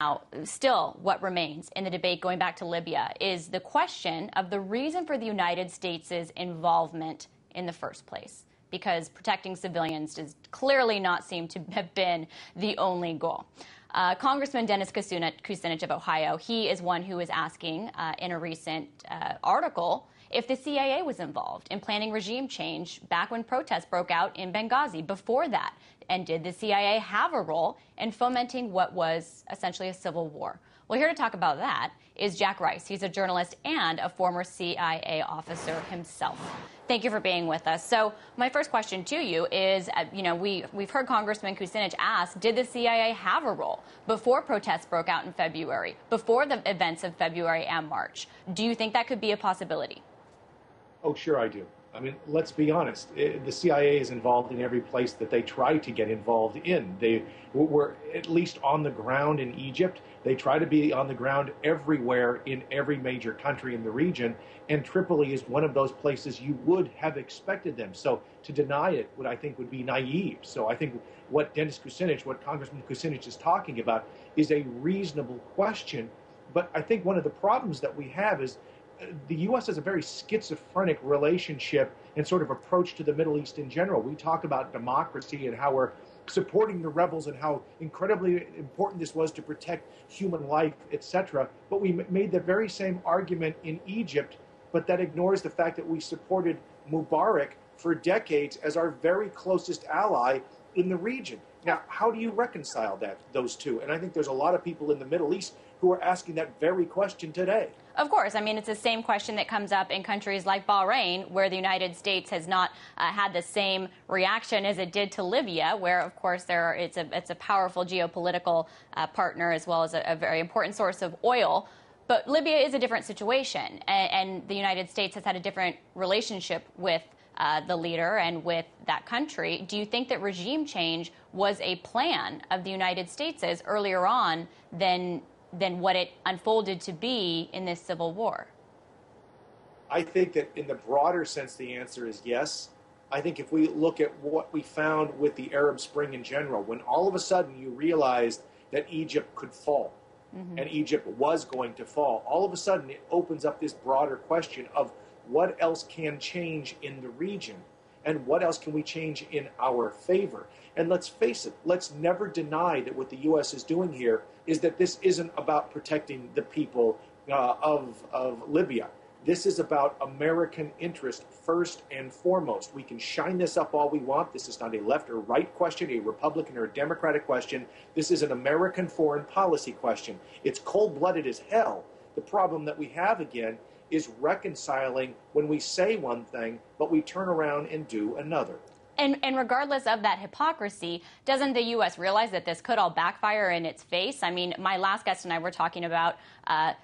Now, still, what remains in the debate going back to Libya is the question of the reason for the United States' involvement in the first place, because protecting civilians does clearly not seem to have been the only goal. Congressman Dennis Kucinich of Ohio, he is one who is asking in a recent article if the CIA was involved in planning regime change back when protests broke out in Benghazi before that. And did the CIA have a role in fomenting what was essentially a civil war? Well, here to talk about that is Jack Rice. He's a journalist and a former CIA officer himself. Thank you for being with us. So my first question to you is, we've heard Congressman Kucinich ask, did the CIA have a role before protests broke out in February, before the events of February and March? Do you think that could be a possibility? Oh, sure I do. I mean, let's be honest. The CIA is involved in every place that they try to get involved in. They were at least on the ground in Egypt. They try to be on the ground everywhere in every major country in the region. And Tripoli is one of those places you would have expected them. So to deny it I think would be naive. So I think what Congressman Kucinich is talking about is a reasonable question. But I think one of the problems that we have is the U.S. has a very schizophrenic relationship and sort of approach to the Middle East in general. We talk about democracy and how we're supporting the rebels and how incredibly important this was to protect human life, etc. But we made the very same argument in Egypt, but that ignores the fact that we supported Mubarak for decades as our very closest ally in the region. Now, how do you reconcile those two? And I think there's a lot of people in the Middle East who are asking that very question today. Of course. I mean, it's the same question that comes up in countries like Bahrain, where the United States has not had the same reaction as it did to Libya, where, of course, it's a powerful geopolitical partner as well as a very important source of oil. But Libya is a different situation, and the United States has had a different relationship with the leader and with that country. Do you think that regime change was a plan of the United States' earlier on than what it unfolded to be in this civil war? I think that in the broader sense, the answer is yes. I think if we look at what we found with the Arab Spring in general, when all of a sudden you realized that Egypt could fall, and Egypt was going to fall, all of a sudden it opens up this broader question of what else can change in the region and what else can we change in our favor. And let's face it, let's never deny that what the U.S. is doing here is that this isn't about protecting the people of Libya. This is about American interest first and foremost. We can shine this up all we want. This is not a left or right question, a Republican or a Democratic question. This is an American foreign policy question. It's cold-blooded as hell. The problem that we have, again, is reconciling when we say one thing, but we turn around and do another. And regardless of that hypocrisy, doesn't the U.S. realize that this could all backfire in its face? I mean, my last guest and I were talking about that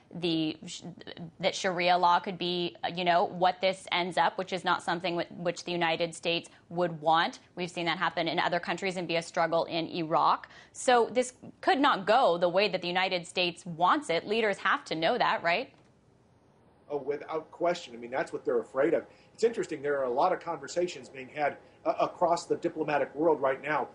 Sharia law could be, what this ends up, which is not something which the United States would want. We've seen that happen in other countries and be a struggle in Iraq. So this could not go the way that the United States wants it. Leaders have to know that, right? Oh, without question. I mean, that's what they're afraid of. It's interesting. There are a lot of conversations being had across the diplomatic world right now.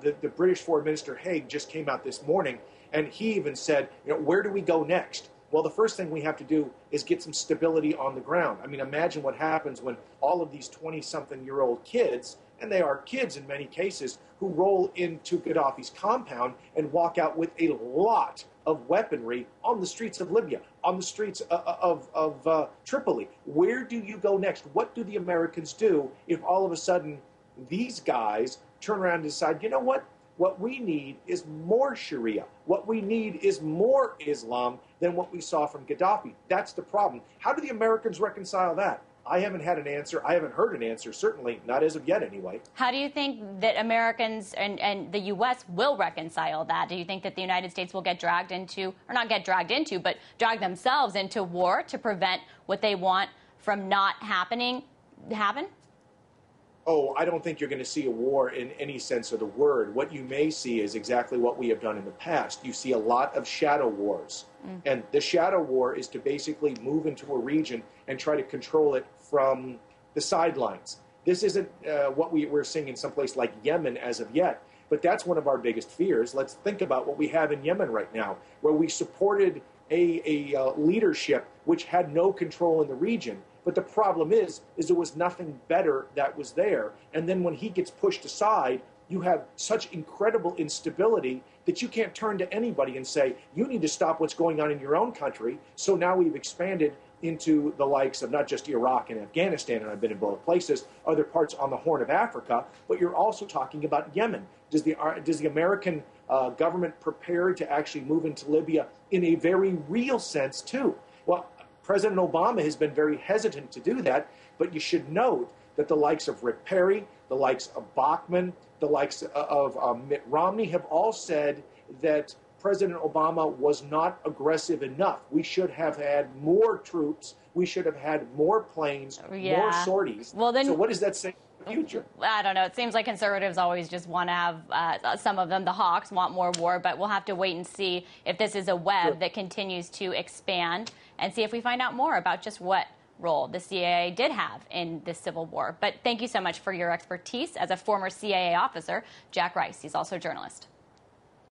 The British Foreign Minister Haig just came out this morning, and he even said, where do we go next? Well, the first thing we have to do is get some stability on the ground. I mean, imagine what happens when all of these 20-something-year-old kids, and they are kids in many cases, who roll into Gaddafi's compound and walk out with a lot of weaponry on the streets of Libya, on the streets of Tripoli. Where do you go next? What do the Americans do if all of a sudden these guys turn around and decide, you know what? What we need is more Sharia. What we need is more Islam than what we saw from Gaddafi. That's the problem. How do the Americans reconcile that? I haven't had an answer. I haven't heard an answer, certainly not as of yet anyway. How do you think that Americans and the U.S. will reconcile that? Do you think that the United States will get dragged into, or not get dragged into, but drag themselves into war to prevent what they want from not happening happen? Oh, I don't think you're going to see a war in any sense of the word. What you may see is exactly what we have done in the past. You see a lot of shadow wars. And the shadow war is to basically move into a region and try to control it from the sidelines. This isn't what we're seeing in some place like Yemen as of yet. But that's one of our biggest fears. Let's think about what we have in Yemen right now, where we supported a leadership which had no control in the region. But the problem is there was nothing better that was there. And then when he gets pushed aside, you have such incredible instability that you can't turn to anybody and say, you need to stop what's going on in your own country. So now we've expanded into the likes of not just Iraq and Afghanistan, and I've been in both places, other parts on the Horn of Africa, but you're also talking about Yemen. Does the American government prepare to actually move into Libya in a very real sense too? Well, President Obama has been very hesitant to do that, but you should note that the likes of Rick Perry, the likes of Bachmann, the likes of Mitt Romney have all said that President Obama was not aggressive enough. We should have had more troops. We should have had more planes, more sorties. Well, then, so what does that say for the future? I don't know. It seems like conservatives always just want to have, some of them, the hawks, want more war, but we'll have to wait and see if this is a web that continues to expand and see if we find out more about just what role the CIA did have in this civil war. But thank you so much for your expertise as a former CIA officer. Jack Rice, he's also a journalist.